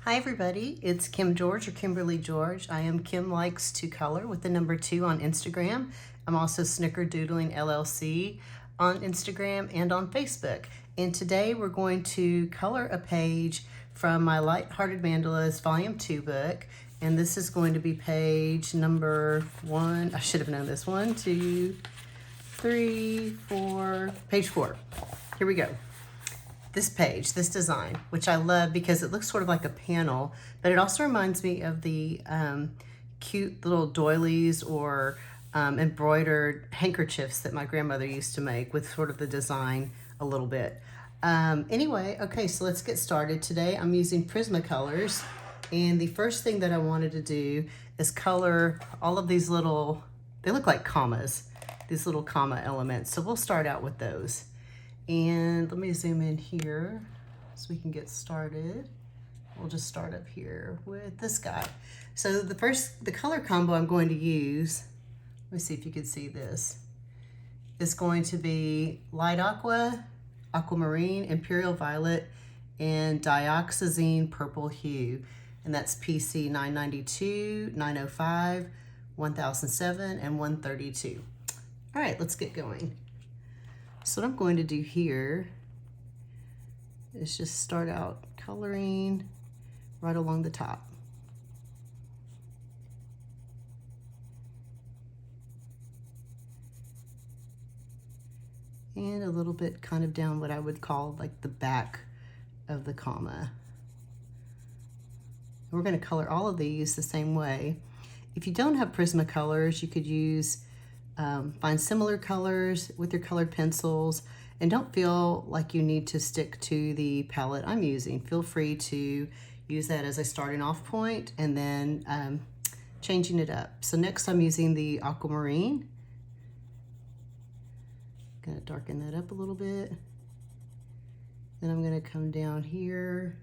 Hi everybody, it's Kim George or Kimberly George. I am Kim Likes to Color with the number 2 on Instagram. I'm also Snickerdoodling LLC on Instagram and on Facebook. And today we're going to color a page from my Lighthearted Mandalas Volume 2 book. And this is going to be page number 1. I should have known this. 1, 2, 3, 4, page 4. Here we go. This page, this design, which I love because it looks sort of like a panel, but it also reminds me of the cute little doilies or embroidered handkerchiefs that my grandmother used to make with sort of the design a little bit. Anyway, okay, so let's get started. Today I'm using Prismacolors, and the first thing that I wanted to do is color all of these little, they look like commas, these little comma elements. So we'll start out with those. And let me zoom in here so we can get started. We'll just start up here with this guy. So the color combo I'm going to use, let me see if you can see this, is going to be Light Aqua, Aquamarine, Imperial Violet, and Dioxazine Purple Hue. And that's PC992, 905, 1007, and 132. All right, let's get going. So what I'm going to do here is just start out coloring right along the top. And a little bit kind of down what I would call like the back of the comma. We're going to color all of these the same way. If you don't have Prismacolors, you could use find similar colors with your colored pencils, and don't feel like you need to stick to the palette I'm using. Feel free to use that as a starting off point and then changing it up. So next I'm using the Aquamarine. Gonna darken that up a little bit. Then I'm gonna come down here.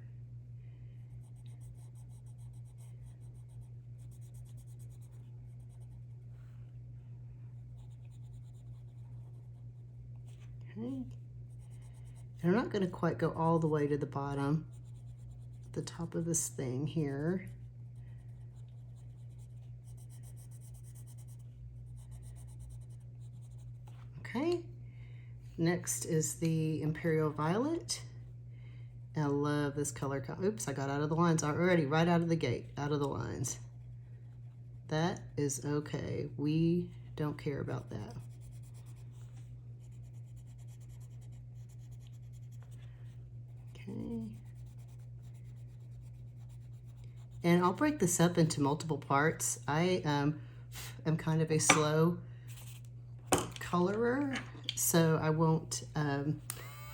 And I'm not going to quite go all the way to the bottom, the top of this thing here. Okay, next is the Imperial Violet. I love this color. Oops, I got out of the lines already, right out of the gate, out of the lines. That is okay. We don't care about that. And I'll break this up into multiple parts. I am kind of a slow colorer, so I won't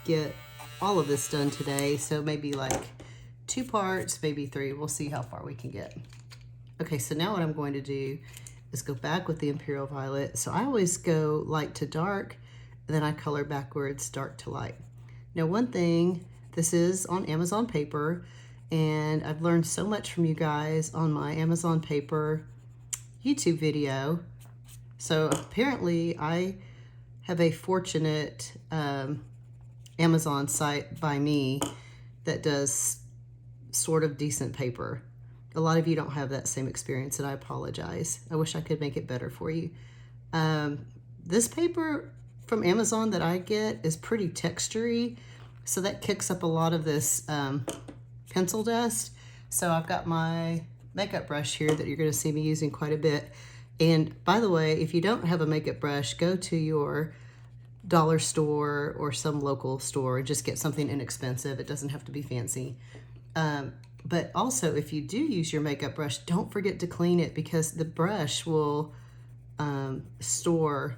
get all of this done today. So maybe like 2 parts, maybe 3. We'll see how far we can get. Okay, so now what I'm going to do is go back with the Imperial Violet. So I always go light to dark, and then I color backwards, dark to light. Now one thing, this is on Amazon paper, and I've learned so much from you guys on my Amazon paper YouTube video. So apparently I have a fortunate Amazon site by me that does sort of decent paper. A lot of you don't have that same experience, and I apologize. I wish I could make it better for you. This paper from Amazon that I get is pretty textury, so that kicks up a lot of this pencil dust. So I've got my makeup brush here that you're going to see me using quite a bit. And by the way, if you don't have a makeup brush, go to your dollar store or some local store and just get something inexpensive. It doesn't have to be fancy. But also, if you do use your makeup brush, don't forget to clean it, because the brush will store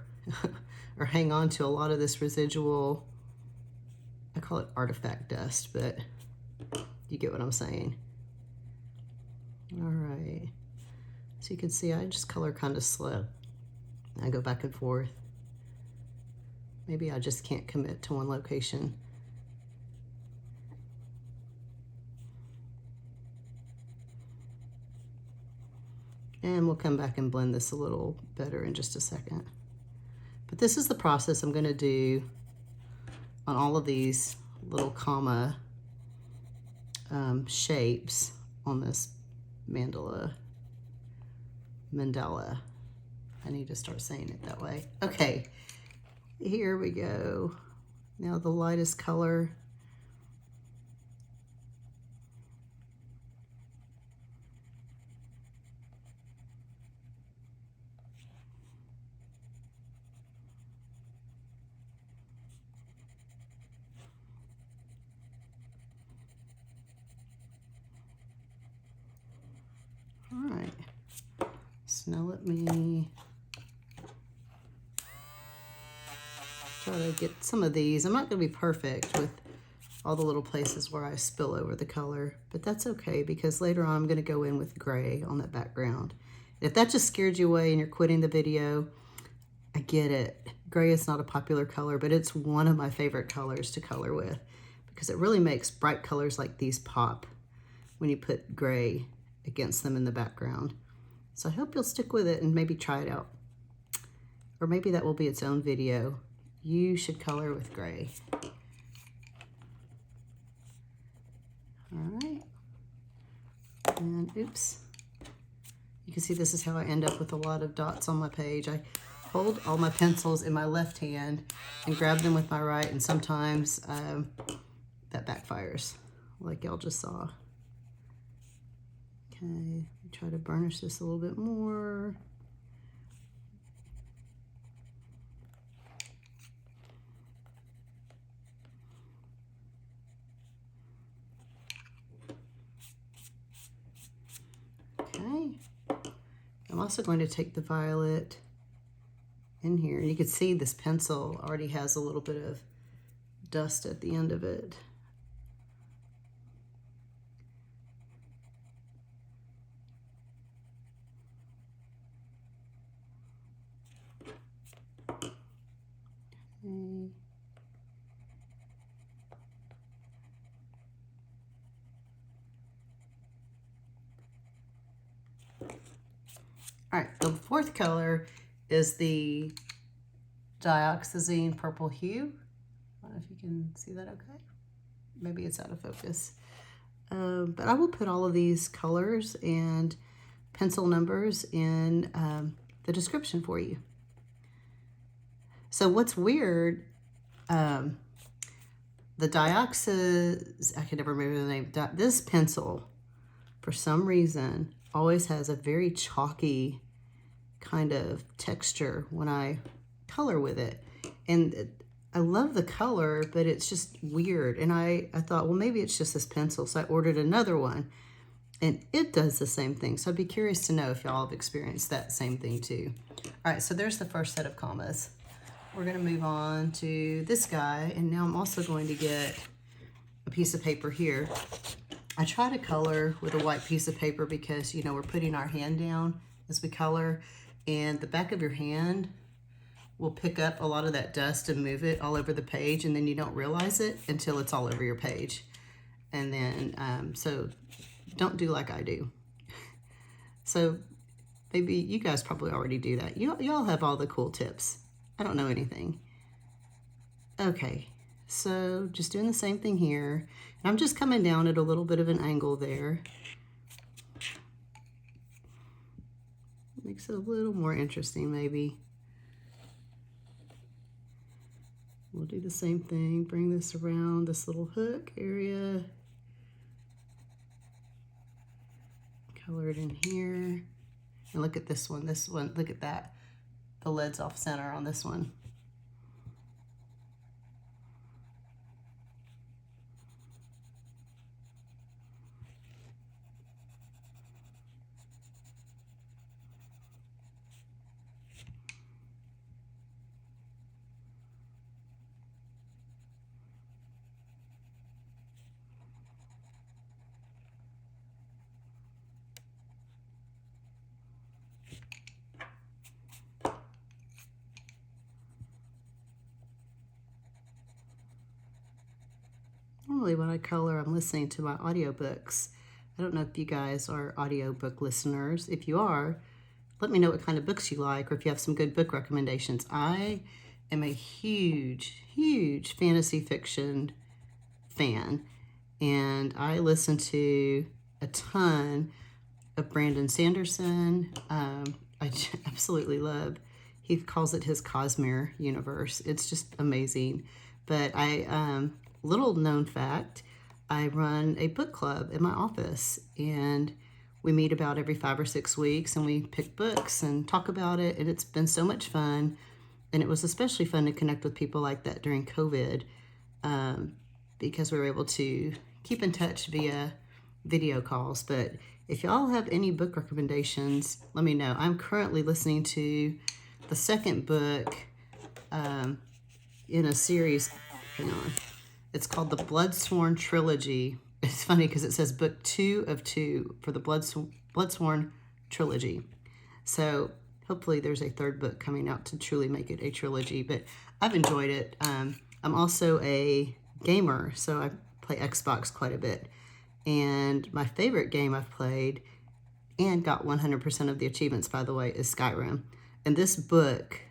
or hang on to a lot of this residual, I call it artifact dust, but you get what I'm saying. All right, so you can see I just color kind of slow. I go back and forth. Maybe I just can't commit to one location. And we'll come back and blend this a little better in just a second. But this is the process I'm going to do on all of these little comma shapes on this mandala. I need to start saying it that way. Okay, here we go. Now the lightest color. All right, so now let me try to get some of these. I'm not going to be perfect with all the little places where I spill over the color, but that's okay because later on I'm going to go in with gray on that background. If that just scared you away and you're quitting the video, I get it. Gray is not a popular color, but it's one of my favorite colors to color with because it really makes bright colors like these pop when you put gray against them in the background. So I hope you'll stick with it and maybe try it out. Or maybe that will be its own video. You should color with gray. All right. And oops. You can see this is how I end up with a lot of dots on my page. I hold all my pencils in my left hand and grab them with my right, and sometimes that backfires, like y'all just saw. Okay, try to burnish this a little bit more. Okay, I'm also going to take the violet in here. You can see this pencil already has a little bit of dust at the end of it. Okay. All right, the fourth color is the Dioxazine Purple Hue. I don't know if you can see that okay. Maybe it's out of focus. But I will put all of these colors and pencil numbers in the description for you. So what's weird, the Dioxazine, I can never remember the name, this pencil, for some reason, always has a very chalky kind of texture when I color with it. And I love the color, but it's just weird. And I thought, well, maybe it's just this pencil. So I ordered another one, and it does the same thing. So I'd be curious to know if y'all have experienced that same thing too. All right, so there's the first set of commas. We're gonna move on to this guy, and now I'm also going to get a piece of paper here. I try to color with a white piece of paper because, you know, we're putting our hand down as we color, and the back of your hand will pick up a lot of that dust and move it all over the page, and then you don't realize it until it's all over your page. And then, so don't do like I do. So maybe you guys probably already do that. Y'all have all the cool tips. I don't know anything. Okay, so just doing the same thing here. And I'm just coming down at a little bit of an angle there. Makes it a little more interesting maybe. We'll do the same thing, bring this around this little hook area. Color it in here. And look at this one, look at that. The lid's off center on this one. Normally when I color, I'm listening to my audiobooks. I don't know if you guys are audiobook listeners. If you are, let me know what kind of books you like or if you have some good book recommendations. I am a huge, huge fantasy fiction fan, and I listen to a ton of Brandon Sanderson. I absolutely love. He calls it his Cosmere universe. It's just amazing. But little known fact, I run a book club in my office, and we meet about every 5 or 6 weeks, and we pick books and talk about it, and it's been so much fun. And it was especially fun to connect with people like that during COVID, because we were able to keep in touch via video calls. But if y'all have any book recommendations, let me know. I'm currently listening to the second book in a series. Hang on. It's called the Bloodsworn Trilogy. It's funny because it says book 2 of 2 for the Bloodsworn Trilogy. So hopefully there's a third book coming out to truly make it a trilogy, but I've enjoyed it. I'm also a gamer, so I play Xbox quite a bit. And my favorite game I've played, and got 100% of the achievements, by the way, is Skyrim. And this book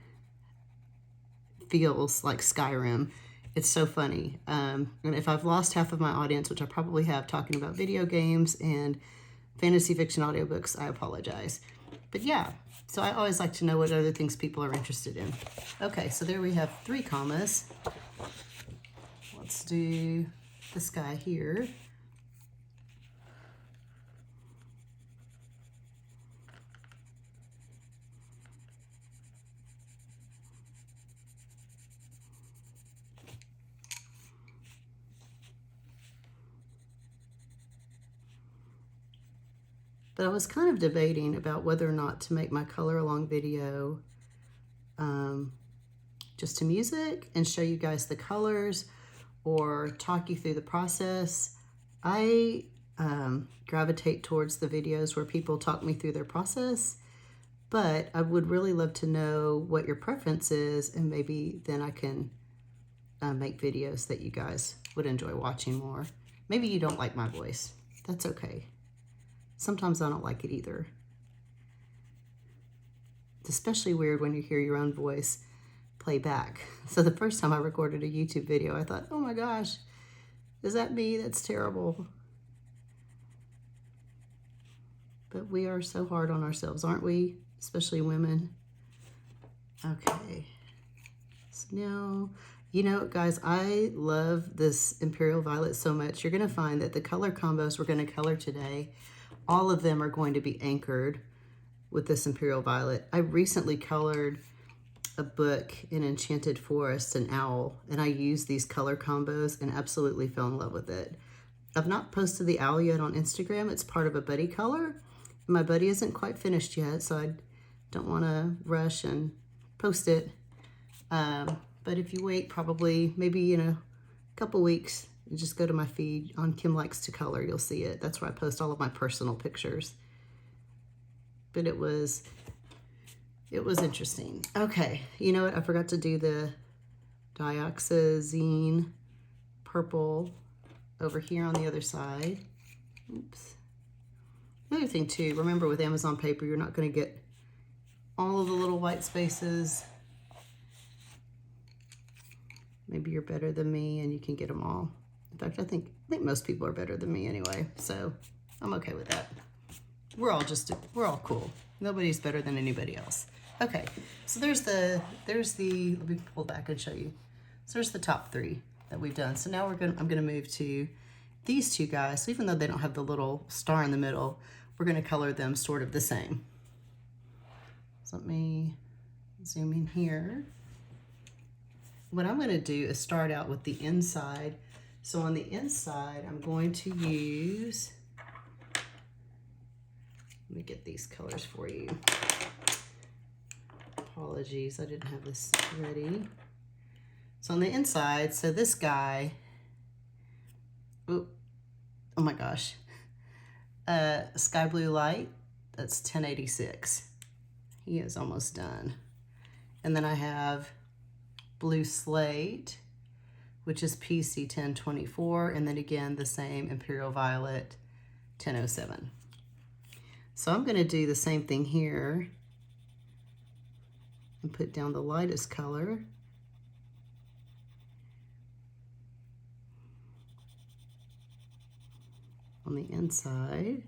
feels like Skyrim. It's so funny. And if I've lost half of my audience, which I probably have, talking about video games and fantasy fiction audiobooks, I apologize. But yeah, so I always like to know what other things people are interested in. Okay, so there we have 3 commas. Let's do this guy here. But I was kind of debating about whether or not to make my color along video just to music and show you guys the colors, or talk you through the process. I gravitate towards the videos where people talk me through their process, but I would really love to know what your preference is, and maybe then I can make videos that you guys would enjoy watching more. Maybe you don't like my voice. That's okay. Sometimes I don't like it either. It's especially weird when you hear your own voice play back. So the first time I recorded a YouTube video, I thought, oh my gosh, is that me? That's terrible. But we are so hard on ourselves, aren't we? Especially women. Okay. So now, you know, guys, I love this Imperial Violet so much. You're going to find that the color combos we're going to color today, all of them are going to be anchored with this Imperial Violet. I recently colored a book in Enchanted Forest, an owl, and I used these color combos and absolutely fell in love with it. I've not posted the owl yet on Instagram. It's part of a buddy color. My buddy isn't quite finished yet, so I don't want to rush and post it. But if you wait probably maybe in a couple weeks, just go to my feed on Kim Likes to Color. You'll see it. That's where I post all of my personal pictures. But it was interesting. Okay, you know what? I forgot to do the Dioxazine purple over here on the other side. Oops. Another thing too, remember with Amazon paper, you're not going to get all of the little white spaces. Maybe you're better than me and you can get them all. In fact, I think most people are better than me anyway, so I'm okay with that. We're all cool. Nobody's better than anybody else. Okay, so there's the, let me pull back and show you. So there's the top 3 that we've done. So now I'm gonna move to these 2 guys. So even though they don't have the little star in the middle, we're gonna color them sort of the same. So let me zoom in here. What I'm gonna do is start out with the inside. So on the inside, I'm going to use, let me get these colors for you. Apologies, I didn't have this ready. So on the inside, so this guy, oh my gosh, Sky Blue Light, that's 1086. He is almost done. And then I have Blue Slate, which is PC1024, and then again the same Imperial Violet 1007. So I'm going to do the same thing here and put down the lightest color. on the inside.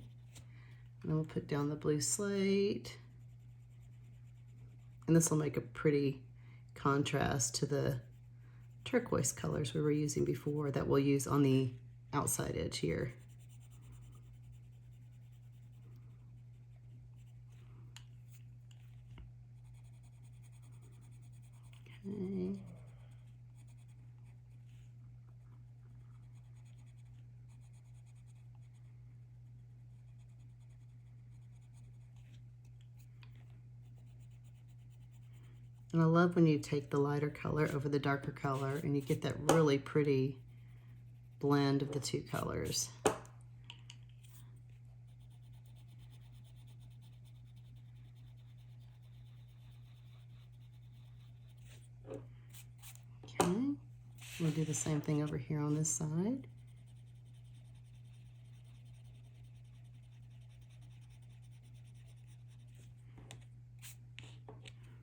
And then we'll put down the blue slate. And this will make a pretty contrast to the turquoise colors we were using before that we'll use on the outside edge here. Okay. And I love when you take the lighter color over the darker color and you get that really pretty blend of the two colors. Okay, we'll do the same thing over here on this side.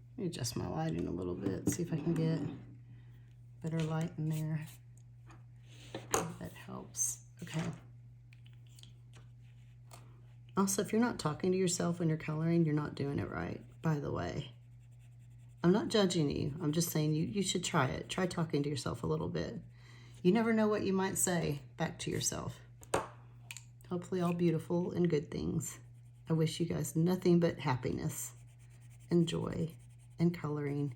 Let me adjust my lighting a little bit, see if I can get better light in there. That helps. Okay. Also, if you're not talking to yourself when you're coloring, you're not doing it right, by the way. I'm not judging you. I'm just saying you should try it. Try talking to yourself a little bit. You never know what you might say back to yourself. Hopefully all beautiful and good things. I wish you guys nothing but happiness and joy and coloring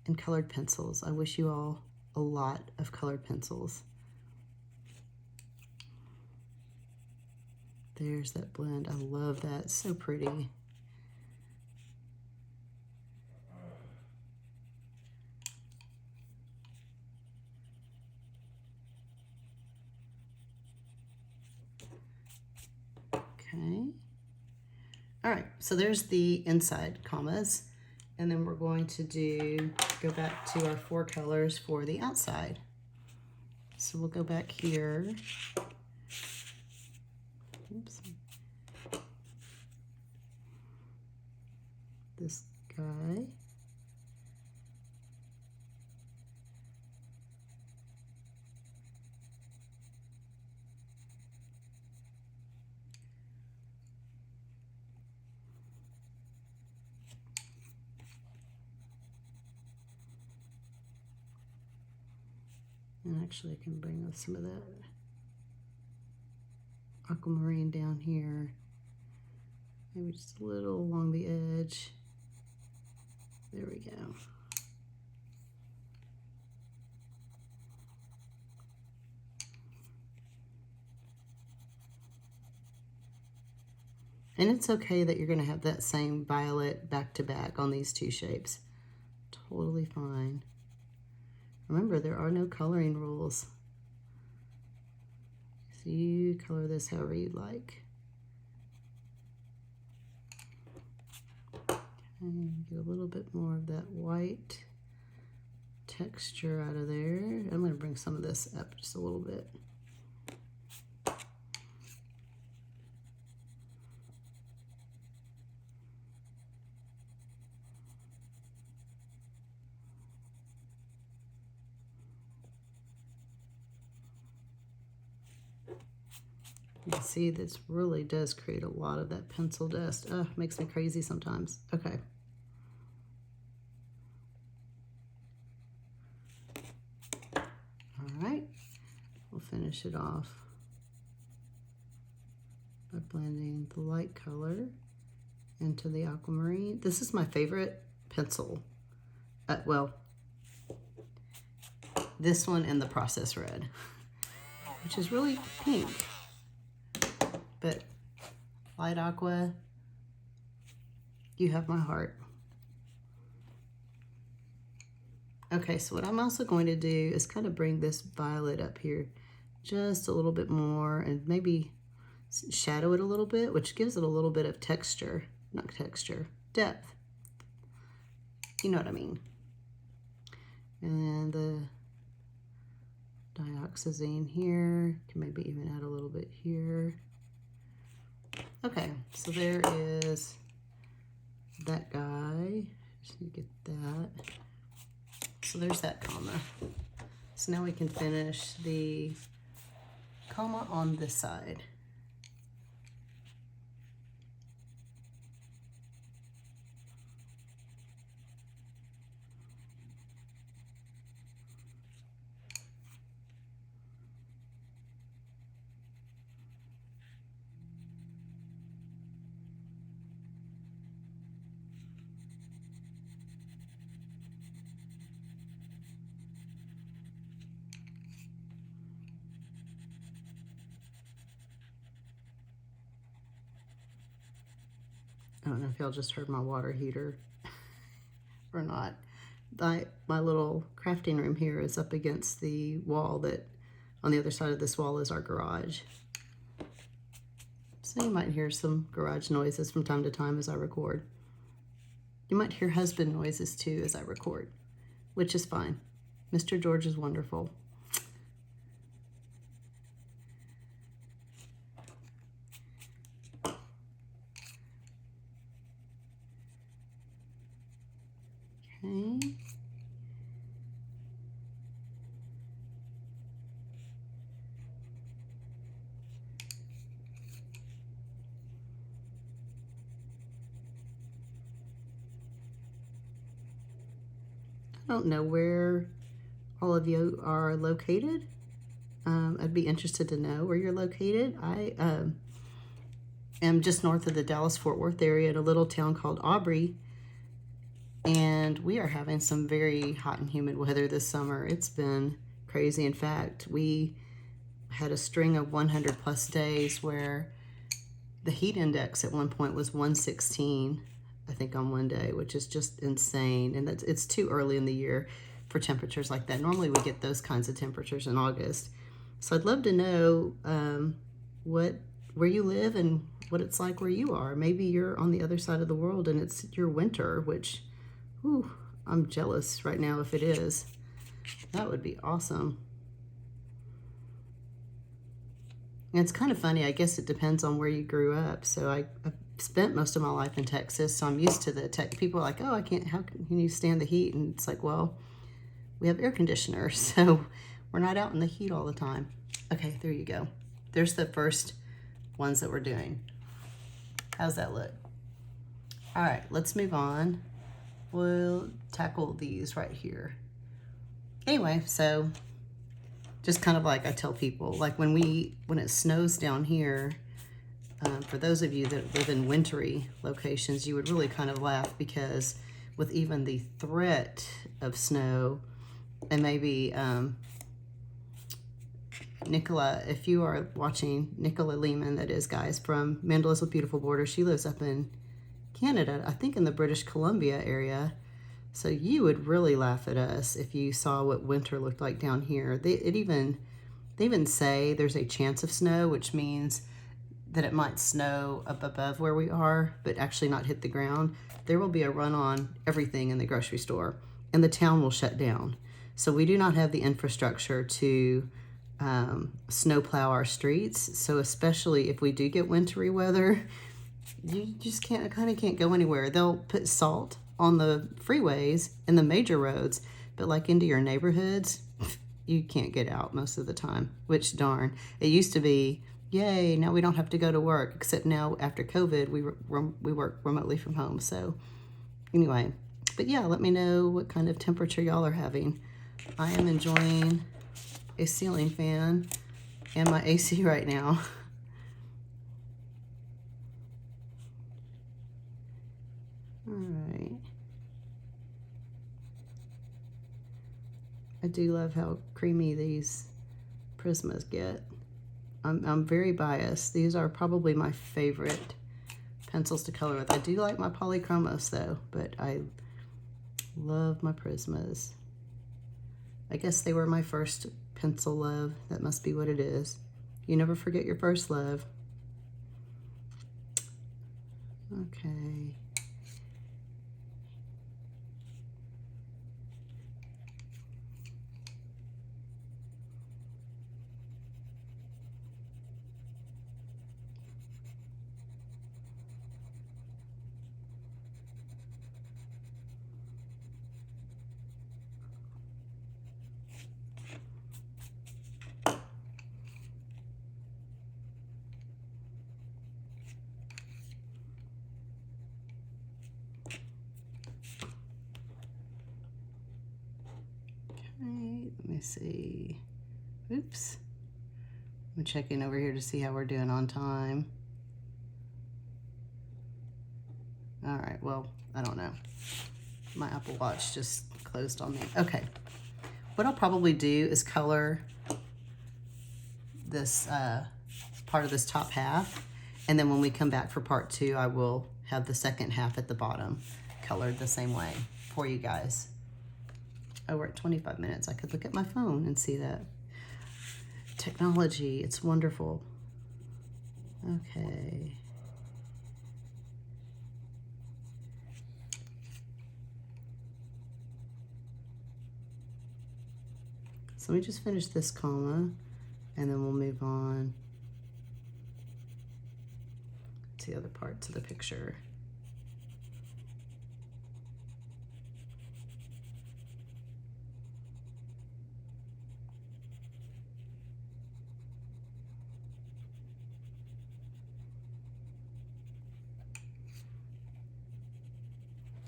and colored pencils. I wish you all a lot of colored pencils. There's that blend. I love that. It's so pretty. Okay. All right, so there's the inside commas, and then we're going to go back to our 4 colors for the outside. So we'll go back here. Oops. This guy. And actually I can bring some of that aquamarine down here. Maybe just a little along the edge. There we go. And it's okay that you're going to have that same violet back to back on these 2 shapes. Totally fine. Remember, there are no coloring rules. So you color this however you like. Okay, get a little bit more of that white texture out of there. I'm going to bring some of this up just a little bit. You can see this really does create a lot of that pencil dust. Makes me crazy sometimes. Okay. All right, we'll finish it off by blending the light color into the aquamarine. This is my favorite pencil. Well, this one and the process red, which is really pink. But light aqua, you have my heart. Okay, so what I'm also going to do is kind of bring this violet up here just a little bit more and maybe shadow it a little bit, which gives it a little bit of texture, not texture, depth. You know what I mean. And the Dioxazine here, can maybe even add a little bit here. Okay, so there is that guy. Just need to get that. So there's that comma. So now we can finish the coma on this side. I don't know if y'all just heard my water heater or not. My little crafting room here is up against the wall that on the other side of this wall is our garage. So you might hear some garage noises from time to time as I record. You might hear husband noises too as I record, which is fine. Mr. George is wonderful. Okay. I don't know where all of you are located. I'd be interested to know where you're located. I am just north of the Dallas-Fort Worth area in a little town called Aubrey, and we are having some very hot and humid weather this summer. It's been crazy. In fact, we had a string of 100 plus days where the heat index at one point was 116, I think, on one day, which is just insane. And it's too early in the year for temperatures like that. Normally we get those kinds of temperatures in August. So I'd love to know where you live and what it's like where you are. Maybe you're on the other side of the world and it's your winter, which, whew, I'm jealous right now if it is. That would be awesome. And it's kind of funny, I guess it depends on where you grew up. So I've spent most of my life in Texas, so I'm used to the tech. People are like, oh, how can you stand the heat? And it's like, well, we have air conditioners, so we're not out in the heat all the time. Okay, there you go. There's the first ones that we're doing. How's that look? All right, let's move on. We'll tackle these right here. Anyway, so just kind of like I tell people, like when it snows down here, for those of you that live in wintry locations, you would really kind of laugh because with even the threat of snow, and maybe Nicola, if you are watching, Nicola Lehman, that is, guys, from Mandalas with Beautiful Borders, she lives up in Canada, I think in the British Columbia area. So you would really laugh at us if you saw what winter looked like down here. They even say there's a chance of snow, which means that it might snow up above where we are, but actually not hit the ground. There will be a run on everything in the grocery store, and the town will shut down. So we do not have the infrastructure to snowplow our streets. So especially if we do get wintry weather, you just kind of can't go anywhere. They'll put salt on the freeways and the major roads, but like into your neighborhoods, you can't get out most of the time, which darn. It used to be, yay, now we don't have to go to work, except now after COVID, we work remotely from home. So anyway, but yeah, let me know what kind of temperature y'all are having. I am enjoying a ceiling fan and my AC right now. All right. I do love how creamy these Prismas get. I'm very biased. These are probably my favorite pencils to color with. I do like my polychromos though, but I love my Prismas. I guess they were my first pencil love. That must be what it is. You never forget your first love. Okay. me see. Oops. I'm checking over here to see how we're doing on time. All right, well, I don't know. My Apple Watch just closed on me. Okay, what I'll probably do is color this part of this top half, and then when we come back for part 2, I will have the second half at the bottom colored the same way for you guys. Oh, we're at 25 minutes. I could look at my phone and see that. Technology, it's wonderful. Okay. So let me just finish this comma, and then we'll move on to the other parts of the picture.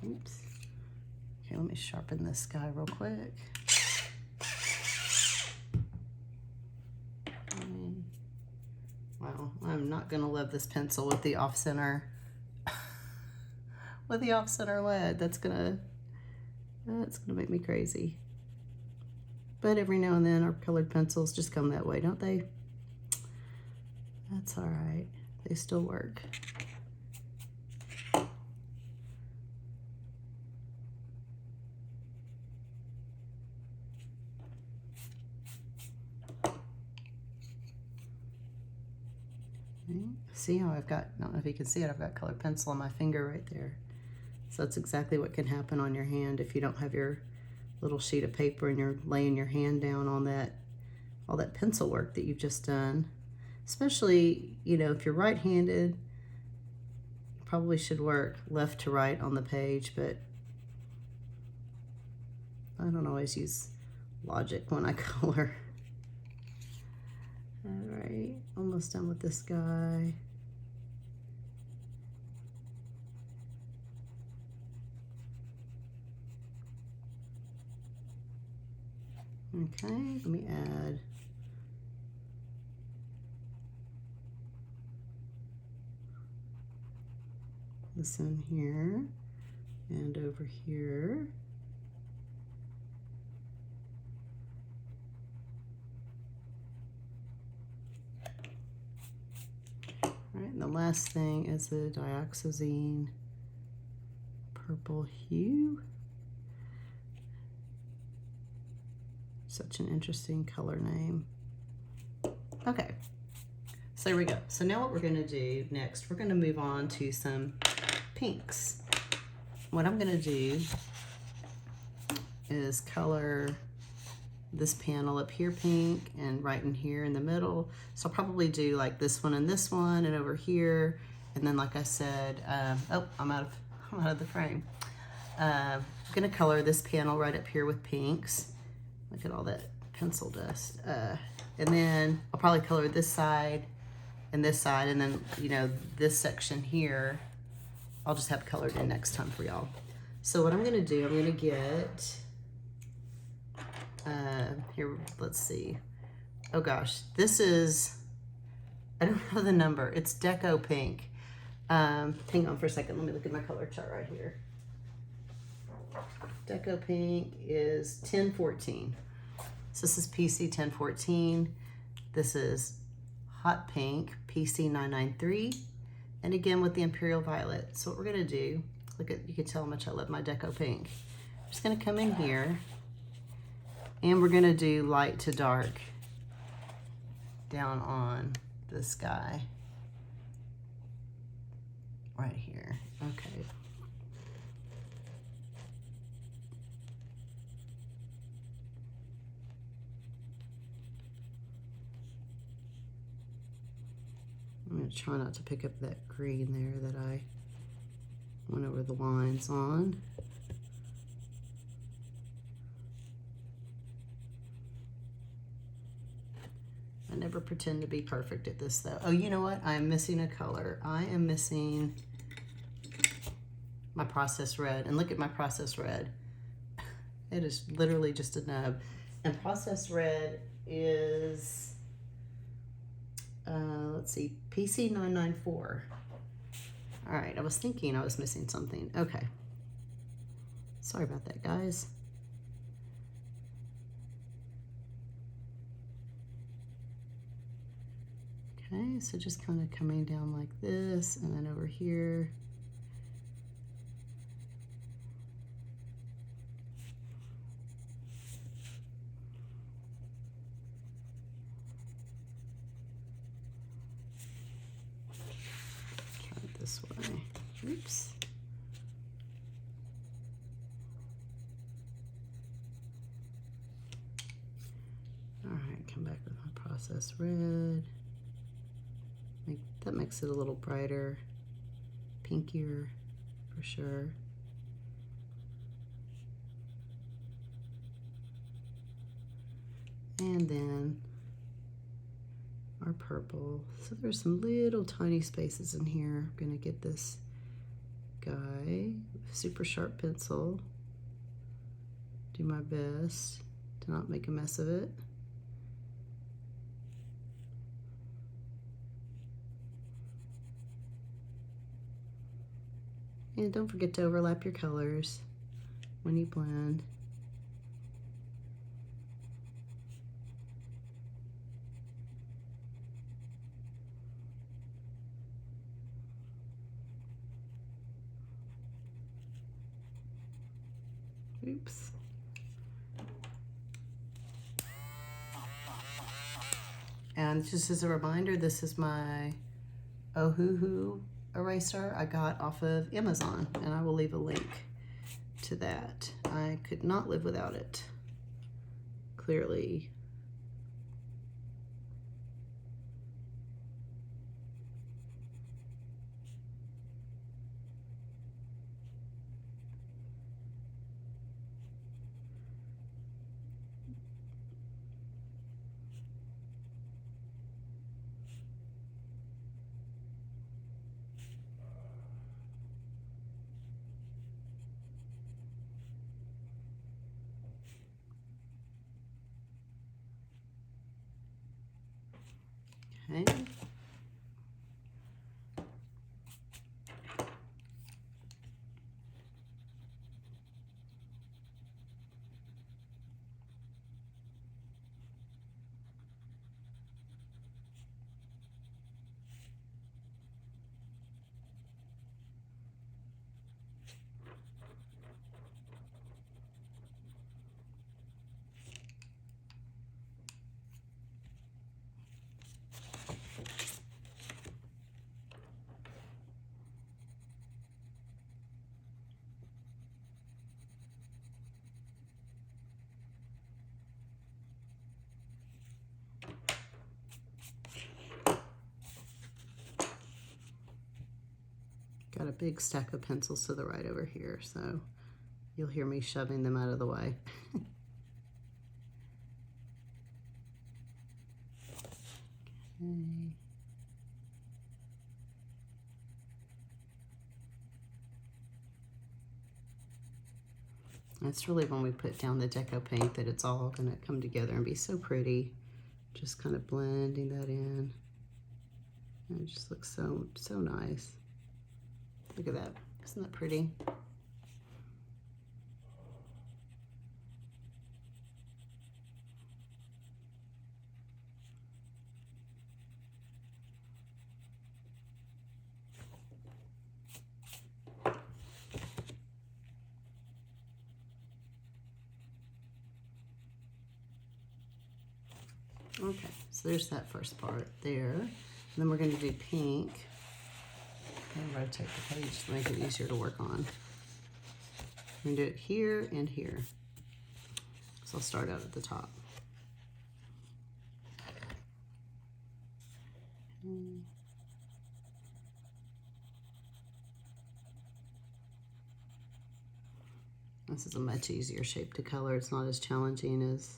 Oops. Okay, let me sharpen this guy real quick. Wow, I'm not gonna love this pencil with the off-center with the off-center lead. That's gonna make me crazy. But every now and then our colored pencils just come that way, don't they? That's all right. They still work. See how I've got, I don't know if you can see it, I've got colored pencil on my finger right there. So that's exactly what can happen on your hand if you don't have your little sheet of paper and you're laying your hand down on that, all that pencil work that you've just done. Especially, you know, if you're right-handed, you probably should work left to right on the page, but I don't always use logic when I color. All right, almost done with this guy. Okay, let me add this in here and over here. All right, and the last thing is the Dioxazine purple hue. Such an interesting color name. Okay, so there we go. So now what we're gonna do next, we're gonna move on to some pinks. What I'm gonna do is color this panel up here pink and right in here in the middle. So I'll probably do like this one and over here. And then like I said, oh, I'm out of the frame. I'm gonna color this panel right up here with pinks. Look at all that pencil dust. And then I'll probably color this side, and then, you know, this section here, I'll just have colored in next time for y'all. So what I'm gonna do, I'm gonna get, here, let's see. Oh gosh, this is, I don't know the number. It's Deco Pink. Hang on for a second. Let me look at my color chart right here. Deco Pink is 1014. So this is PC1014. This is Hot Pink PC993. And again with the Imperial Violet. So what we're gonna do, look at, you can tell how much I love my Deco Pink. I'm just gonna come in here and we're gonna do light to dark down on this guy right here. Okay. I'm going to try not to pick up that green there that I went over the lines on. I never pretend to be perfect at this though. Oh, you know what? I'm missing a color. I am missing my process red. And look at my process red. It is literally just a nub. And processed red is, let's see, PC994. All right, I was thinking I was missing something. Okay. Sorry about that, guys. Okay, so just kind of coming down like this, and then over here. Try it this way. Oops. All right, come back with my processed red. That makes it a little brighter, pinkier for sure. And then our purple. So there's some little tiny spaces in here. I'm gonna get this guy, super sharp pencil. Do my best to not make a mess of it. And don't forget to overlap your colors when you blend. Oops. And just as a reminder, this is my Ohuhu eraser I got off of Amazon, and I will leave a link to that. I could not live without it, clearly. Okay. Got a big stack of pencils to the right over here, so you'll hear me shoving them out of the way. Okay. That's really when we put down the Deco paint that it's all gonna come together and be so pretty. Just kind of blending that in. And it just looks so nice. Look at that, isn't that pretty? Okay, so there's that first part there. And then we're going to do pink. I'm going to rotate the page to make it easier to work on. We're going to do it here and here. So I'll start out at the top. This is a much easier shape to color. It's not as challenging as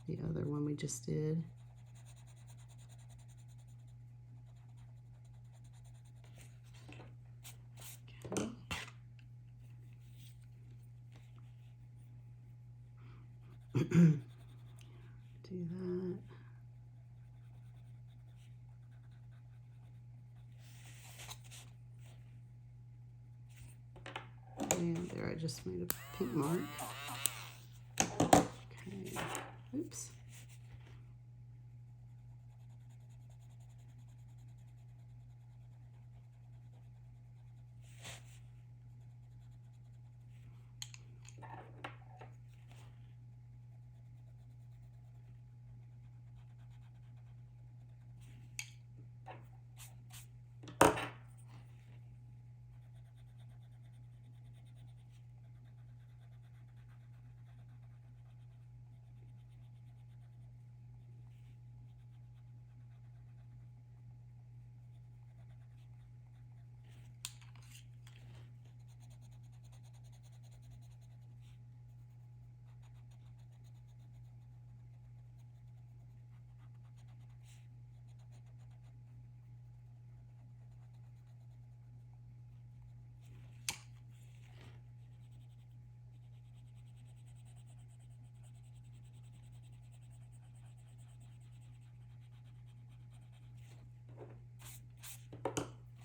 the other one we just did. Okay. Do that. And there, I just made a pink mark. Okay, oops.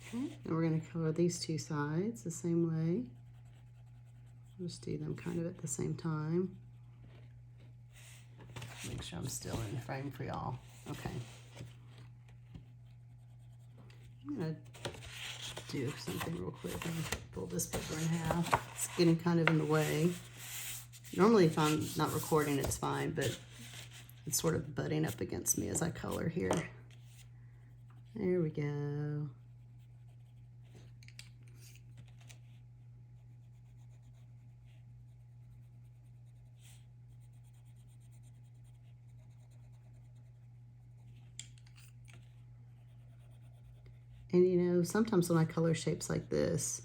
Okay, and we're going to color these two sides the same way. Just do them kind of at the same time. Make sure I'm still in frame for y'all. Okay. I'm going to do something real quick and pull this paper in half. It's getting kind of in the way. Normally if I'm not recording it's fine, but it's sort of butting up against me as I color here. There we go. And you know, sometimes when I color shapes like this,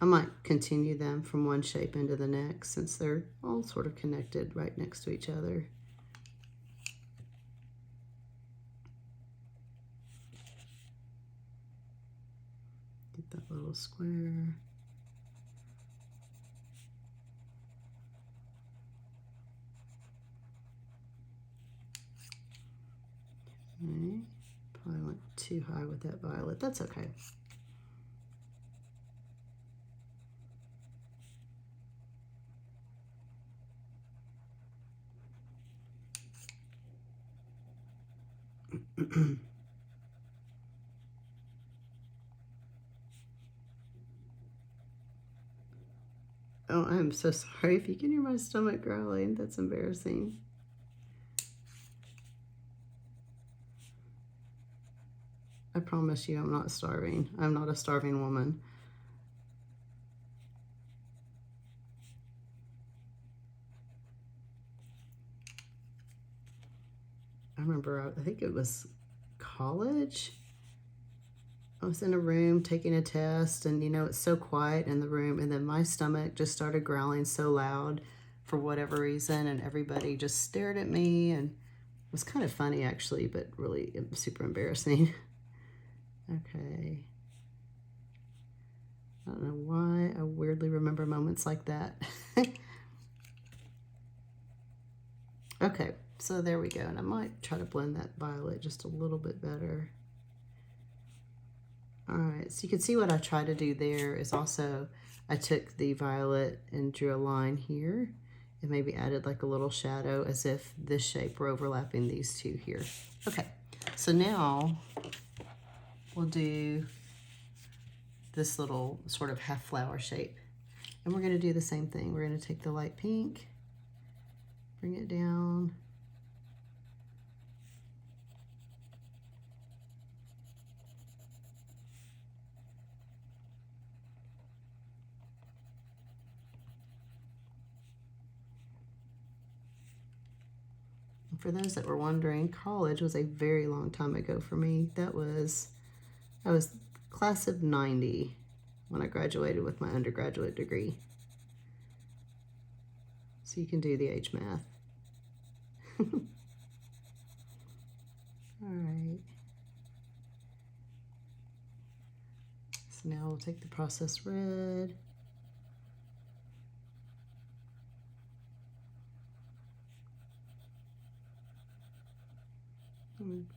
I might continue them from one shape into the next since they're all sort of connected right next to each other. Get that little square. Okay. Probably went too high with that violet. That's okay. Oh, I'm so sorry if you can hear my stomach growling. That's embarrassing. I promise you I'm not starving. I'm not a starving woman. I remember, I think it was college. I was in a room taking a test and you know, it's so quiet in the room and then my stomach just started growling so loud for whatever reason and everybody just stared at me and it was kind of funny actually, but really super embarrassing. Okay. I don't know why I weirdly remember moments like that. Okay, so there we go. And I might try to blend that violet just a little bit better. All right, so you can see what I tried to do there is also, I took the violet and drew a line here and maybe added like a little shadow as if this shape were overlapping these two here. Okay, so now we'll do this little sort of half flower shape. And we're gonna do the same thing. We're gonna take the light pink, bring it down. And for those that were wondering, college was a very long time ago for me. I was class of 90 when I graduated with my undergraduate degree. So you can do the age math. All right. So now we'll take the processed red.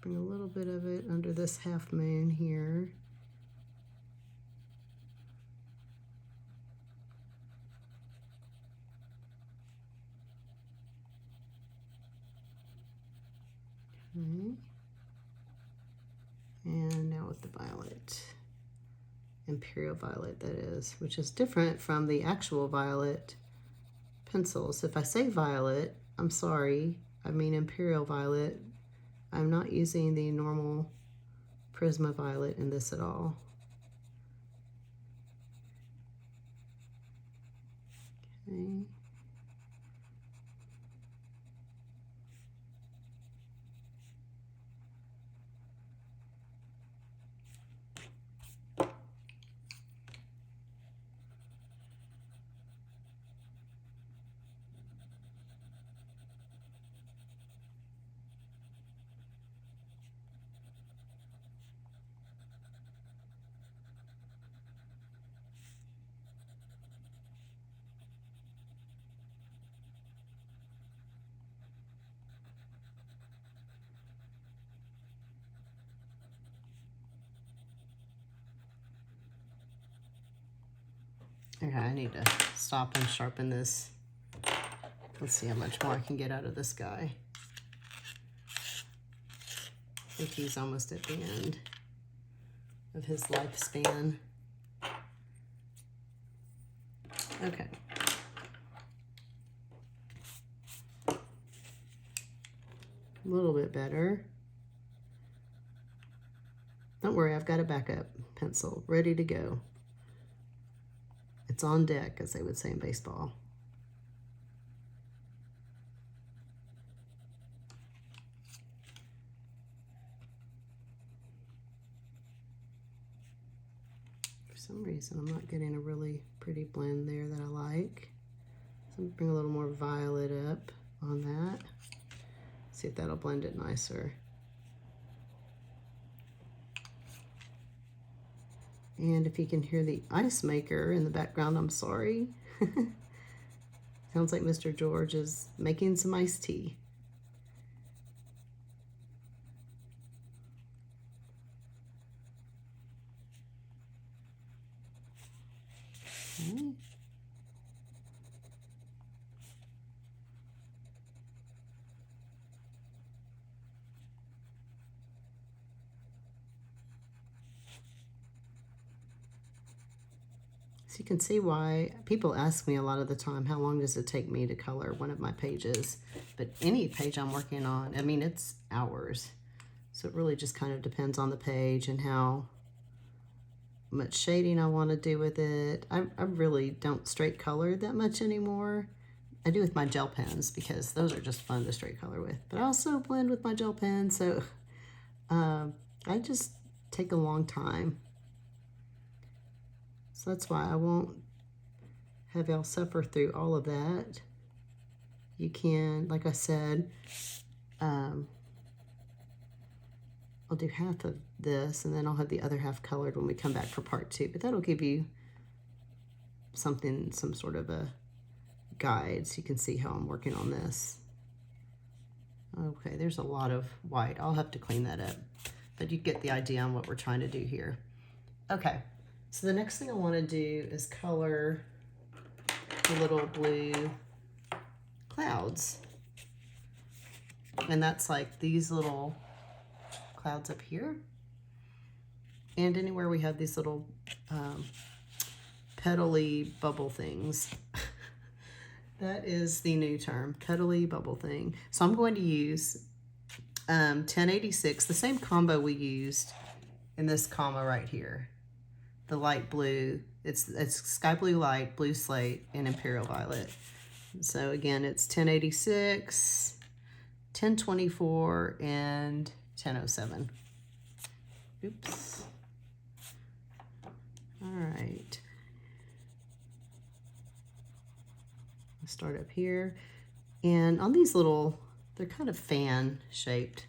Bring a little bit of it under this half moon here. Okay. And now with the violet. Imperial violet, that is, which is different from the actual violet pencils. If I say violet, I'm sorry, I mean Imperial violet. I'm not using the normal Prisma violet in this at all. Okay. Okay, I need to stop and sharpen this. Let's see how much more I can get out of this guy. I think he's almost at the end of his lifespan. Okay. A little bit better. Don't worry, I've got a backup pencil ready to go. It's on deck, as they would say in baseball. For some reason, I'm not getting a really pretty blend there that I like. So I'm bring a little more violet up on that. See if that'll blend it nicer. And if you can hear the ice maker in the background, I'm sorry. Sounds like Mr. George is making some iced tea. Okay. So you can see why people ask me a lot of the time, how long does it take me to color one of my pages? But any page I'm working on, I mean, it's hours. So it really just kind of depends on the page and how much shading I want to do with it. I really don't straight color that much anymore. I do with my gel pens because those are just fun to straight color with. But I also blend with my gel pen, so I just take a long time. So that's why I won't have y'all suffer through all of that. You can, like I said, I'll do half of this and then I'll have the other half colored when we come back for part 2. But that'll give you something, some sort of a guide so you can see how I'm working on this. Okay, there's a lot of white. I'll have to clean that up. But you get the idea on what we're trying to do here. Okay. So the next thing I want to do is color the little blue clouds. And that's like these little clouds up here. And anywhere we have these little petally bubble things. That is the new term, petally bubble thing. So I'm going to use 1086, the same combo we used in this comma right here. The light blue, it's sky blue light, blue slate, and Imperial violet. So again, it's 1086, 1024, and 1007. Oops. All right. I'll start up here. And on these little, they're kind of fan-shaped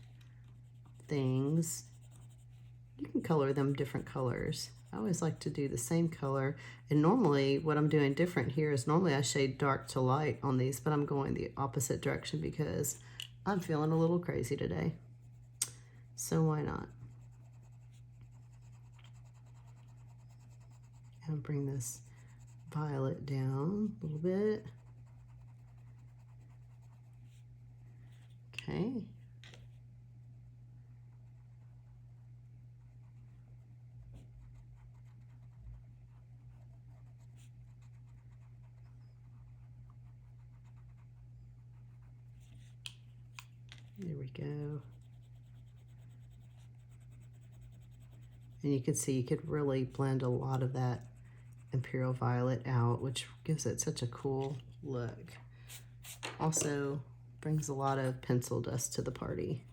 things. You can color them different colors. I always like to do the same color. And normally what I'm doing different here is normally I shade dark to light on these, but I'm going the opposite direction because I'm feeling a little crazy today. So why not? And bring this violet down a little bit. Okay. There we go. And you can see you could really blend a lot of that Imperial violet out, which gives it such a cool look. Also brings a lot of pencil dust to the party.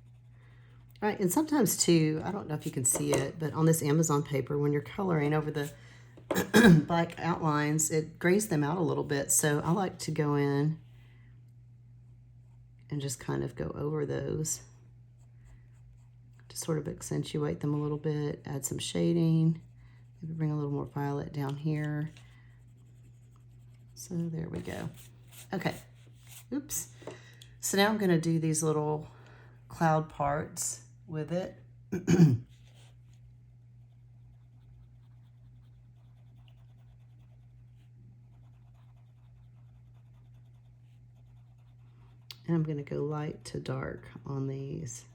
All right, and sometimes too, I don't know if you can see it, but on this Amazon paper, when you're coloring over the black outlines, it grays them out a little bit. So I like to go in and just kind of go over those to sort of accentuate them a little bit, add some shading, maybe bring a little more violet down here. So there we go. Okay, oops. So now I'm gonna do these little cloud parts with it. And I'm gonna go light to dark on these.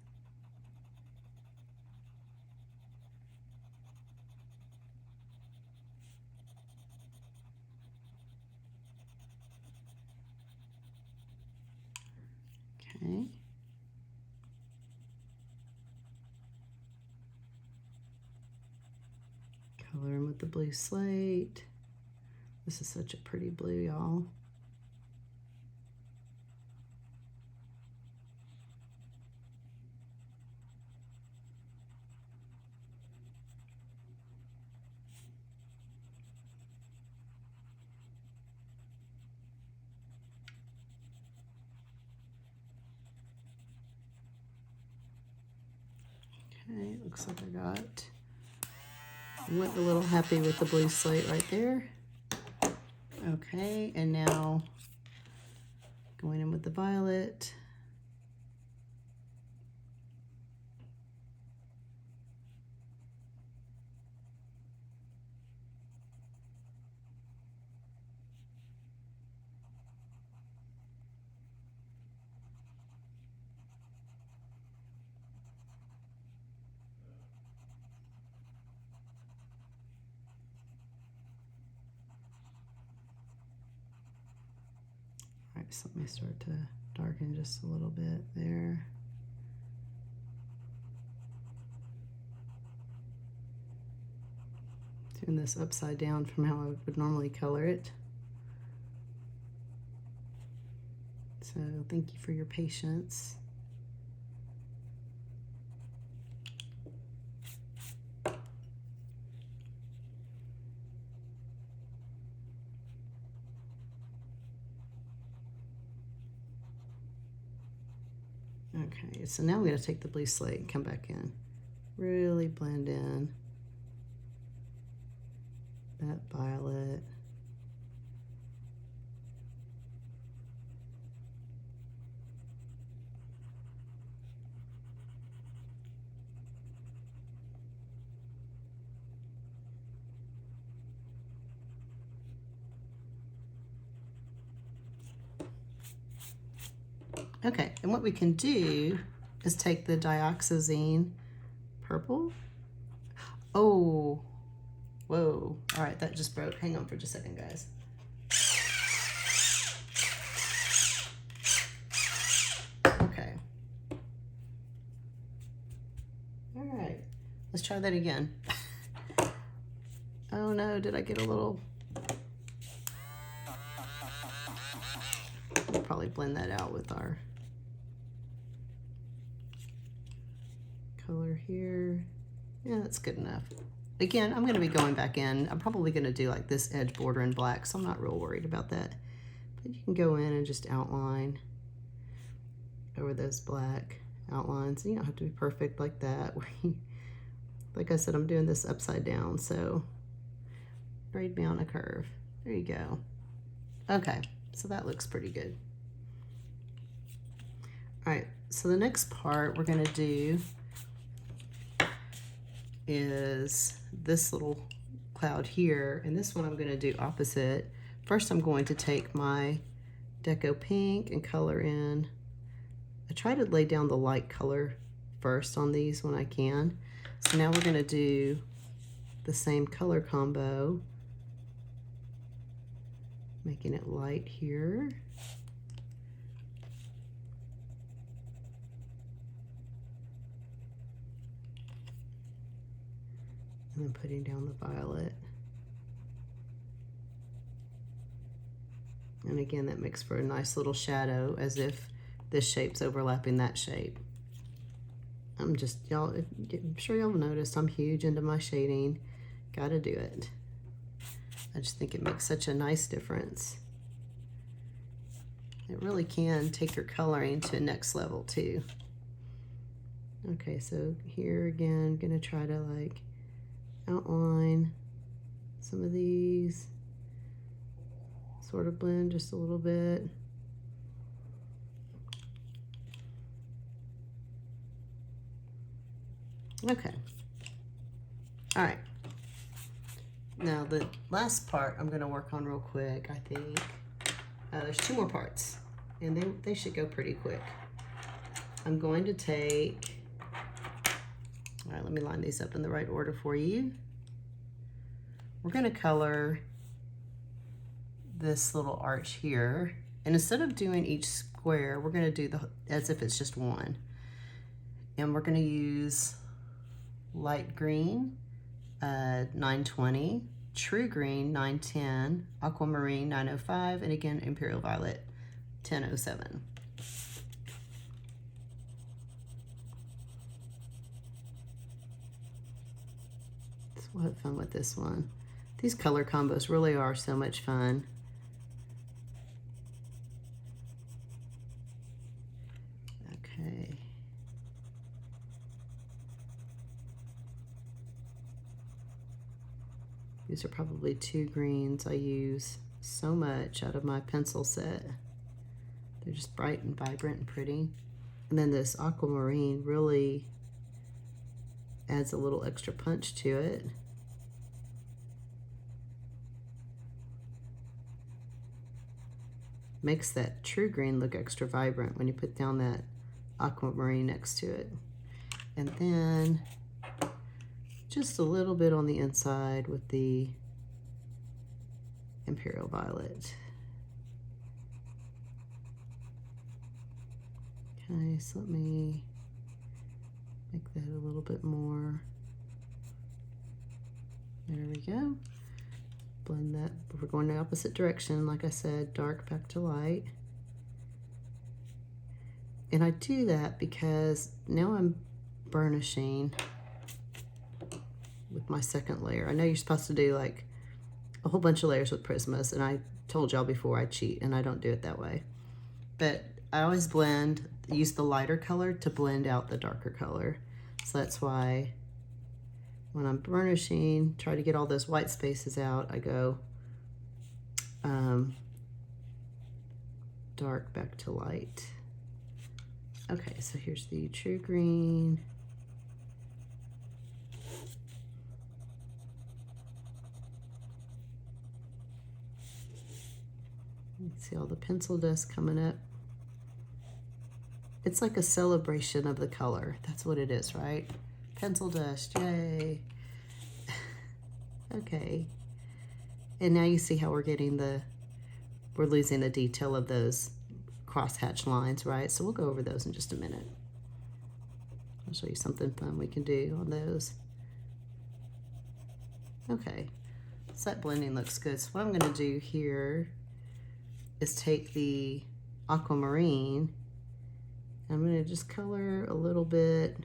Okay. Color them with the blue slate. This is such a pretty blue, y'all. Okay, looks like I went a little happy with the blue slate right there. Okay, and now going in with the violet. All right, so let me start to darken just a little bit there. Doing this upside down from how I would normally color it. So thank you for your patience. Okay, so now I'm going to take the blue slate and come back in. Really blend in that violet. Okay, and what we can do is take the Dioxazine purple. Oh, whoa. All right, that just broke. Hang on for just a second, guys. Okay. All right, let's try that again. Oh no, did I get a little... We'll probably blend that out with our color here. Yeah, that's good enough. Again, I'm going to be going back in. I'm probably going to do like this edge border in black, so I'm not real worried about that. But you can go in and just outline over those black outlines. You don't have to be perfect like that. Like I said, I'm doing this upside down, so braid me on a curve. There you go. Okay, so that looks pretty good. All right, so the next part we're going to do is this little cloud here, and this one I'm going to do opposite. First I'm going to take my Deco pink and color in. I try to lay down the light color first on these when I can. So now we're going to do the same color combo, making it light here. And then putting down the violet. And again, that makes for a nice little shadow, as if this shape's overlapping that shape. I'm sure y'all noticed I'm huge into my shading. Gotta do it. I just think it makes such a nice difference. It really can take your coloring to a next level too. Okay, so here again, I'm gonna try to like outline some of these, sort of blend just a little bit. Okay, all right. Now the last part I'm gonna work on real quick, I think. There's 2 more parts, and they should go pretty quick. I'm going to take, all right, let me line these up in the right order for you. We're gonna color this little arch here, and instead of doing each square, we're gonna do as if it's just one. And we're gonna use light green, 920, true green, 910, Aquamarine, 905, and again, Imperial Violet, 1007. So we'll have fun with this one. These color combos really are so much fun. Okay. These are probably 2 greens I use so much out of my pencil set. They're just bright and vibrant and pretty. And then this aquamarine really adds a little extra punch to it. Makes that true green look extra vibrant when you put down that aquamarine next to it. And then just a little bit on the inside with the Imperial Violet. Okay, so let me make that a little bit more. There we go. Blend that. We're going the opposite direction, like I said, dark back to light. And I do that because now I'm burnishing with my second layer. I know you're supposed to do like a whole bunch of layers with Prismas, and I told y'all before I cheat and I don't do it that way. But I always blend, use the lighter color to blend out the darker color. So that's why when I'm burnishing, try to get all those white spaces out, I go dark back to light. Okay, so here's the true green. You can see all the pencil dust coming up. It's like a celebration of the color. That's what it is, right? Pencil dust, yay. Okay. And now you see how we're getting we're losing the detail of those crosshatch lines, right? So we'll go over those in just a minute. I'll show you something fun we can do on those. Okay, so that blending looks good. So what I'm gonna do here is take the aquamarine. I'm gonna just color a little bit,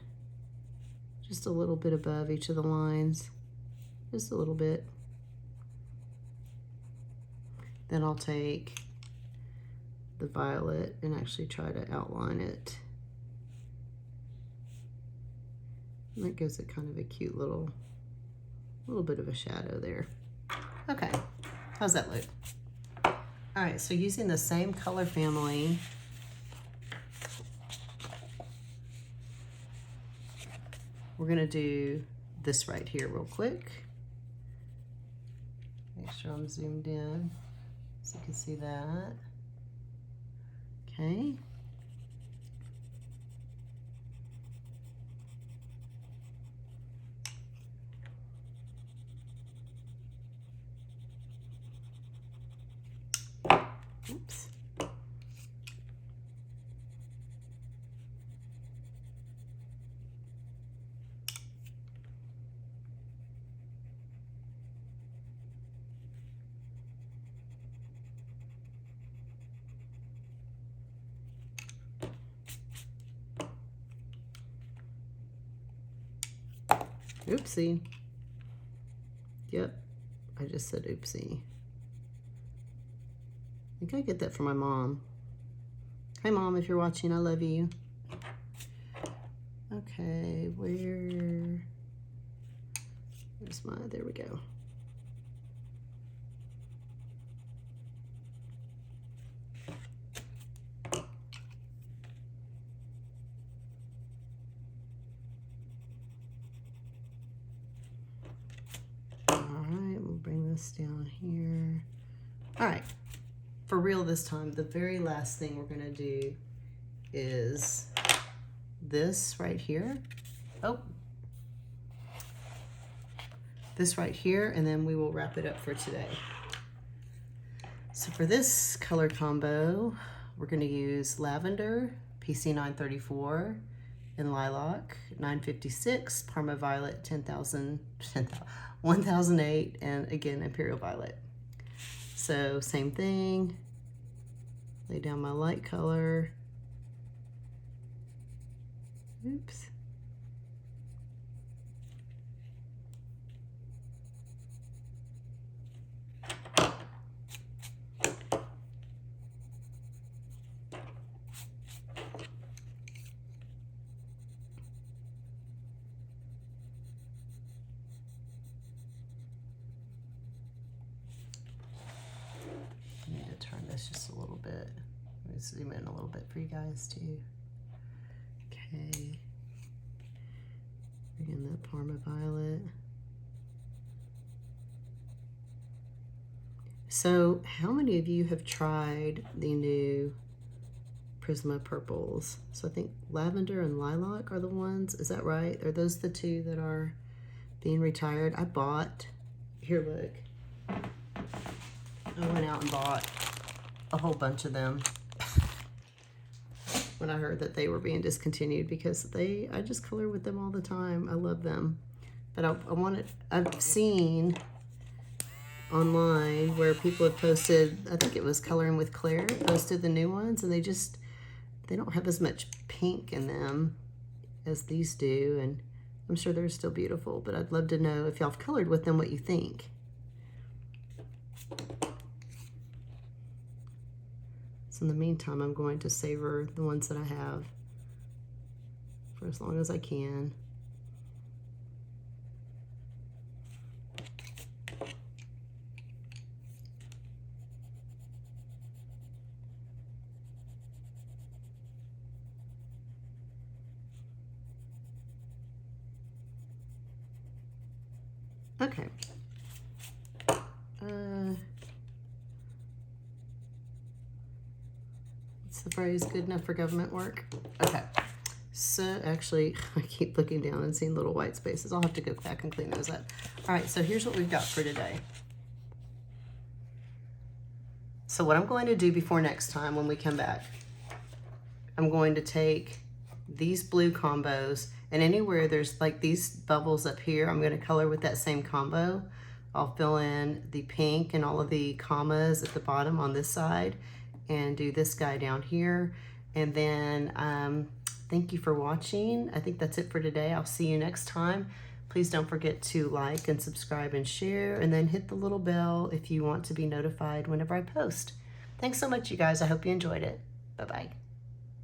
just a little bit above each of the lines, just a little bit. Then I'll take the violet and actually try to outline it. And that gives it kind of a cute little bit of a shadow there. Okay, how's that look? All right, so using the same color family, we're gonna do this right here real quick. Make sure I'm zoomed in so you can see that. Okay. Oops. Oopsie. Yep, I just said oopsie. I think I get that from my mom. Hi Mom, if you're watching, I love you. Okay, where's my, there we go. Bring this down here. All right, for real this time, the very last thing we're gonna do is this right here. Oh, this right here, and then we will wrap it up for today. So for this color combo, we're gonna use Lavender PC934 and Lilac 956, Parma Violet 1008, and again Imperial Violet. So same thing, lay down my light color. Oops. Turn this just a little bit. Let me zoom in a little bit for you guys too. Okay. Again, that Parma Violet. So, how many of you have tried the new Prisma purples? So I think Lavender and Lilac are the ones. Is that right? Are those the two that are being retired? I bought, here look. I went out and bought a whole bunch of them when I heard that they were being discontinued, because I just color with them all the time. I love them. But I've seen online where people have posted, I think it was Coloring with Claire, posted the new ones, and they don't have as much pink in them as these do, and I'm sure they're still beautiful, but I'd love to know if y'all have colored with them what you think. In the meantime, I'm going to savor the ones that I have for as long as I can. Okay. The phrase good enough for government work. Okay, so actually I keep looking down and seeing little white spaces. I'll have to go back and clean those up. All right, so here's what we've got for today. So what I'm going to do before next time when we come back, I'm going to take these blue combos, and anywhere there's like these bubbles up here, I'm going to color with that same combo. I'll fill in the pink and all of the commas at the bottom on this side, and do this guy down here. And then thank you for watching. I think that's it for today. I'll see you next time. Please don't forget to like and subscribe and share, and then hit the little bell if you want to be notified whenever I post. Thanks so much, you guys. I hope you enjoyed it. Bye-bye.